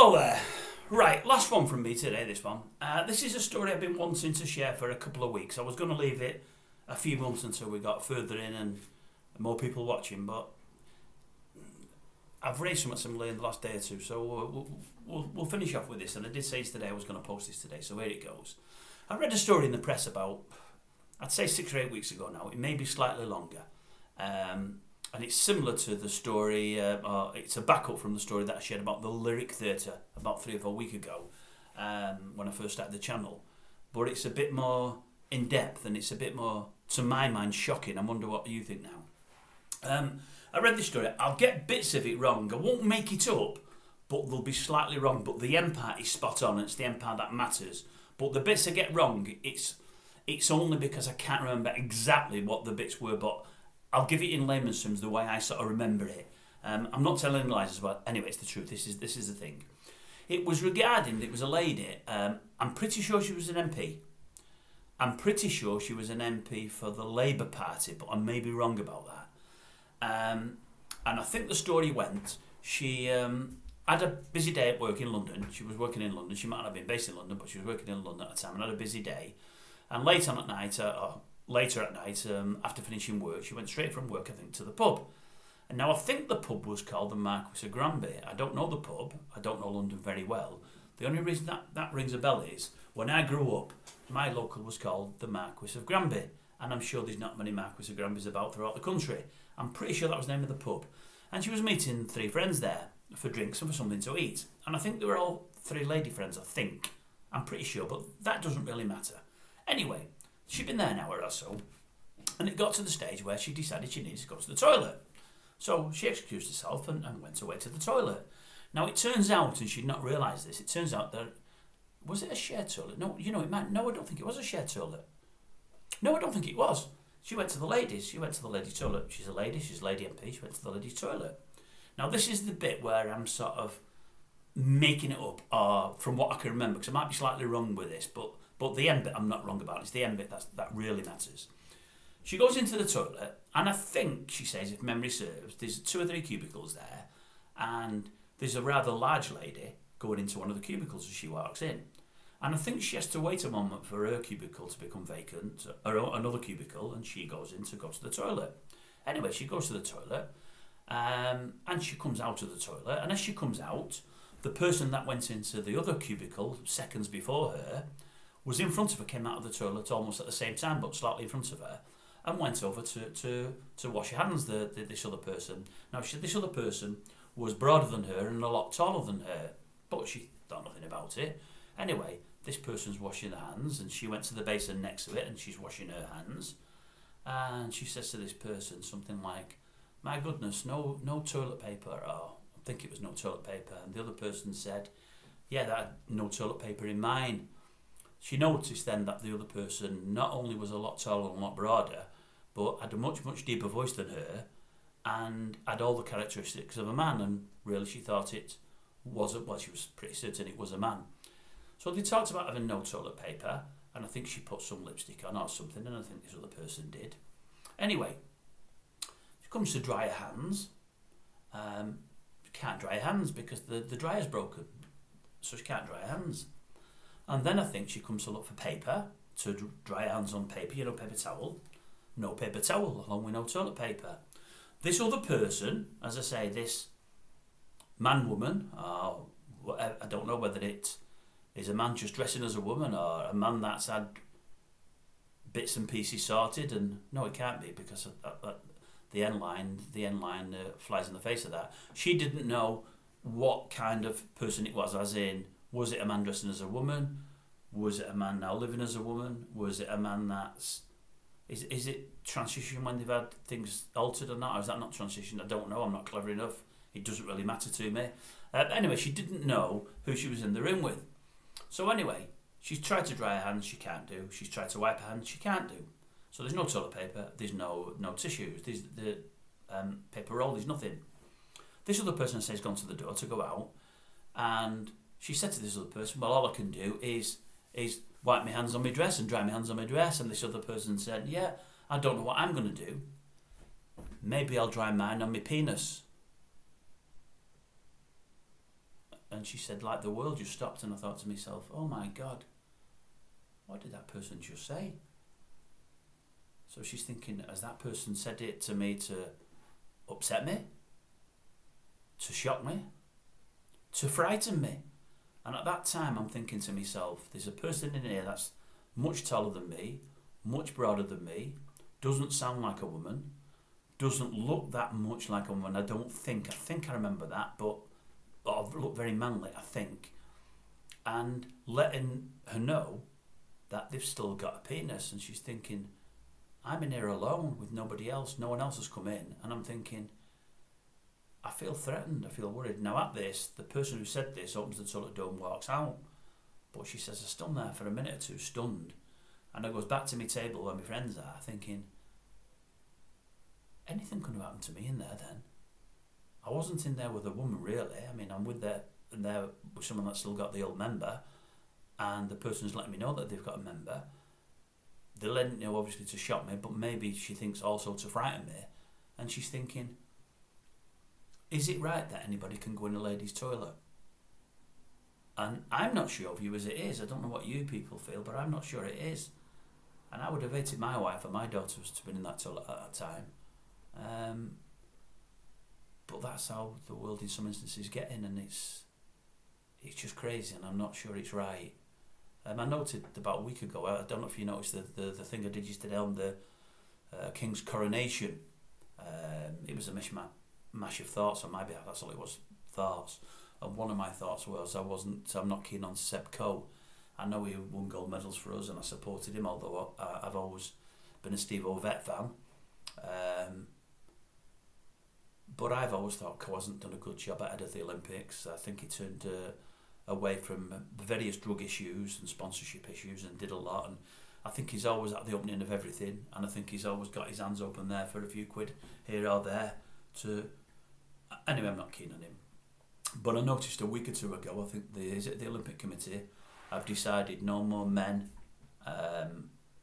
Hello there. Right, last one from me today, this one. This is a story I've been wanting to share for a couple of weeks. I was going to leave it a few months until we got further in and more people watching, but I've raised something similar in the last day or two, so we'll finish off with this. And I did say today I was going to post this today, so here it goes. I read a story in the press about, I'd say 6 or 8 weeks ago now. It may be slightly longer. And it's similar to the story, or it's a backup from the story that I shared about the Lyric Theatre about 3 or 4 weeks ago when I first started the channel. But it's a bit more in depth and it's a bit more, to my mind, shocking. I wonder what you think now. I read this story. I'll get bits of it wrong. I won't make it up, but they'll be slightly wrong. But the end part is spot on. And it's the end part that matters. But the bits I get wrong, it's only because I can't remember exactly what the bits were, but I'll give it in layman's terms the way I sort of remember it. I'm not telling lies as well. Anyway, it's the truth. This is the thing. It was a lady. I'm pretty sure she was an MP. I'm pretty sure she was an MP for the Labour Party, but I may be wrong about that. And I think the story went, she had a busy day at work in London. She was working in London. She might not have been based in London, but she was working in London at the time and had a busy day. And later at night, after finishing work, she went straight from work, I think, to the pub. And now I think the pub was called the Marquis of Granby. I don't know the pub. I don't know London very well. The only reason that rings a bell is when I grew up, my local was called the Marquis of Granby. And I'm sure there's not many Marquis of Granbys about throughout the country. I'm pretty sure that was the name of the pub. And she was meeting 3 friends there for drinks and for something to eat. And I think they were all 3 lady friends, I think. I'm pretty sure, but that doesn't really matter. Anyway, she'd been there an hour or so, and it got to the stage where she decided she needed to go to the toilet. So she excused herself and went away to the toilet. Now it turns out, and she'd not realised this, it turns out that, was it a shared toilet? No, it might, no, I don't think it was a shared toilet. No, I don't think it was. She went to the ladies' toilet. She's a lady, she's Lady MP, she went to the ladies' toilet. Now this is the bit where I'm sort of making it up, or from what I can remember, because I might be slightly wrong with this, but the end bit I'm not wrong about. It's the end bit that really matters. She goes into the toilet, and I think, she says, if memory serves, there's 2 or 3 cubicles there, and there's a rather large lady going into one of the cubicles as she walks in. And I think she has to wait a moment for her cubicle to become vacant, or another cubicle, and she goes in to go to the toilet. Anyway, she goes to the toilet, and she comes out of the toilet, and as she comes out, the person that went into the other cubicle seconds before her was in front of her, came out of the toilet almost at the same time, but slightly in front of her, and went over to wash her hands, this other person. Now, this other person was broader than her and a lot taller than her, but she thought nothing about it. Anyway, this person's washing her hands, and she went to the basin next to it, and she's washing her hands. And she says to this person something like, "My goodness, no toilet paper," or I think it was no toilet paper. And the other person said, "Yeah, that had no toilet paper in mine." She noticed then that the other person not only was a lot taller and a lot broader, but had a much, much deeper voice than her and had all the characteristics of a man. And really she thought it wasn't, well, she was pretty certain it was a man. So they talked about having no toilet paper, and I think she put some lipstick on or something, and I think this other person did. Anyway, she comes to dry her hands. She can't dry her hands because the dryer's broken, so she can't dry her hands. And then I think she comes to look for paper, to dry her hands on paper, paper towel. No paper towel, along with no toilet paper. This other person, as I say, this man, woman, or whatever, I don't know whether it is a man just dressing as a woman or a man that's had bits and pieces sorted, and no, it can't be because the end line flies in the face of that. She didn't know what kind of person it was, as in, was it a man dressing as a woman? Was it a man now living as a woman? Was it a man that's... Is it transition when they've had things altered or not? Or is that not transition? I don't know. I'm not clever enough. It doesn't really matter to me. Anyway, she didn't know who she was in the room with. So anyway, she's tried to dry her hands. She can't do. She's tried to wipe her hands. She can't do. So there's no toilet paper. There's no tissues. There's the paper roll. There's nothing. This other person says gone to the door to go out, and she said to this other person, "Well, all I can do is wipe my hands on my dress and dry my hands on my dress." And this other person said, "Yeah, I don't know what I'm going to do. Maybe I'll dry mine on my penis." And And she said, like the world just stopped, and I thought to myself, oh my God, what did that person just say? So she's thinking, has that person said it to me to upset me? To shock me? To frighten me? And at that time I'm thinking to myself, there's a person in here that's much taller than me, much broader than me, doesn't sound like a woman, doesn't look that much like a woman. I think I remember that, but I've looked very manly, I think. And letting her know that they've still got a penis, and she's thinking, I'm in here alone with nobody else, no one else has come in, and I'm thinking, I feel threatened, I feel worried. Now at this, the person who said this opens the toilet door and walks out, but she says I stood there for a minute or two, stunned, and I goes back to my table where my friends are, thinking, anything could have happened to me in there then. I wasn't in there with a woman really, I mean I'm there with someone that's still got the old member, and the person's letting me know that they've got a member. They're letting me know obviously to shock me, but maybe she thinks also to frighten me, and she's thinking, is it right that anybody can go in a ladies' toilet? And I'm not sure of you as it is. I don't know what you people feel, but I'm not sure it is. And I would have hated my wife and my daughter was to have been in that toilet at that time. But that's how the world in some instances is getting, and it's just crazy, and I'm not sure it's right. I noted about a week ago, I don't know if you noticed the thing I did yesterday on the King's coronation. It was a mishmash of thoughts on my behalf, that's all it was, thoughts. And one of my thoughts was I'm not keen on Seb Coe. I know he won gold medals for us and I supported him, although I've always been a Steve Ovett fan. But I've always thought Coe hasn't done a good job ahead of the Olympics. I think he turned away from various drug issues and sponsorship issues and did a lot. And I think he's always at the opening of everything. And I think he's always got his hands open there for a few quid here or there. Anyway, I'm not keen on him. But I noticed a week or two ago, I think the Olympic Committee have decided no more men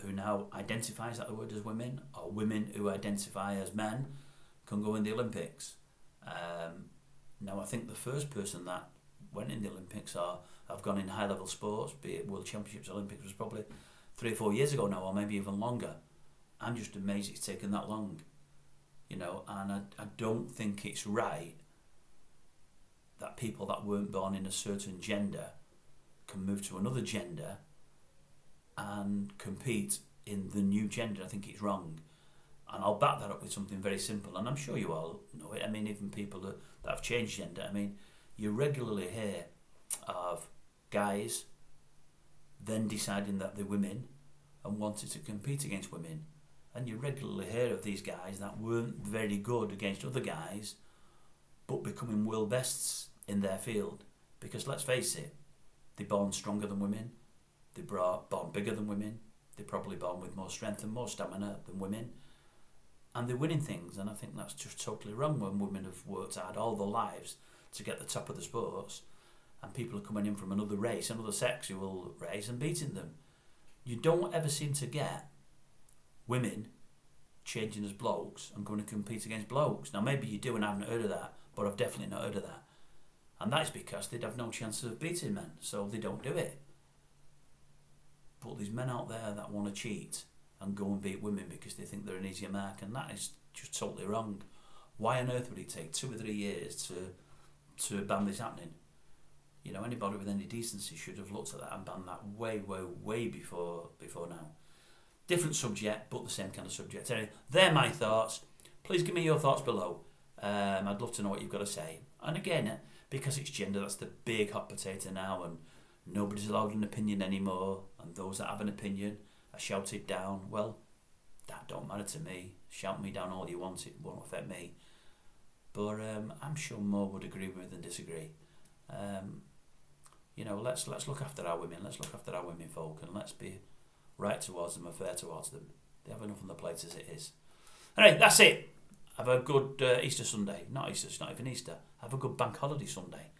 who now identify, is that the word, as women, or women who identify as men can go in the Olympics. Now I think the first person that went in the Olympics or have gone in high level sports, be it World Championships, Olympics, was probably 3 or 4 years ago now, or maybe even longer. I'm just amazed it's taken that long, and I don't think it's right that people that weren't born in a certain gender can move to another gender and compete in the new gender. I think it's wrong. And I'll back that up with something very simple, and I'm sure you all know it. I mean, even people that have changed gender, I mean, you regularly hear of guys then deciding that they're women and wanted to compete against women. And you regularly hear of these guys that weren't very good against other guys, but becoming world bests in their field. Because let's face it, they're born stronger than women, they're born bigger than women, they're probably born with more strength and more stamina than women, and they're winning things. And I think that's just totally wrong when women have worked hard all their lives to get the top of the sports, and people are coming in from another race, another sexual race, and beating them. You don't ever seem to get women changing as blokes and going to compete against blokes. Now maybe you do and I haven't heard of that, but I've definitely not heard of that. And that's because they'd have no chance of beating men, so they don't do it. But there's men out there that want to cheat and go and beat women because they think they're an easier mark, and that is just totally wrong. Why on earth would it take 2 or 3 years to ban this happening? Anybody with any decency should have looked at that and banned that way before now. Different subject, but the same kind of subject. Anyway, they're my thoughts. Please give me your thoughts below. I'd love to know what you've got to say. And again, because it's gender, that's the big hot potato now, and nobody's allowed an opinion anymore, and those that have an opinion are shouted down. Well, that don't matter to me. Shout me down all you want, it won't affect me. But I'm sure more would agree with me than disagree. Let's look after our women, let's look after our women folk, and let's be right towards them and fair towards them. They have enough on the plate as it is. Anyway, that's it. Have a good Easter Sunday. Not Easter, it's not even Easter. Have a good bank holiday Sunday.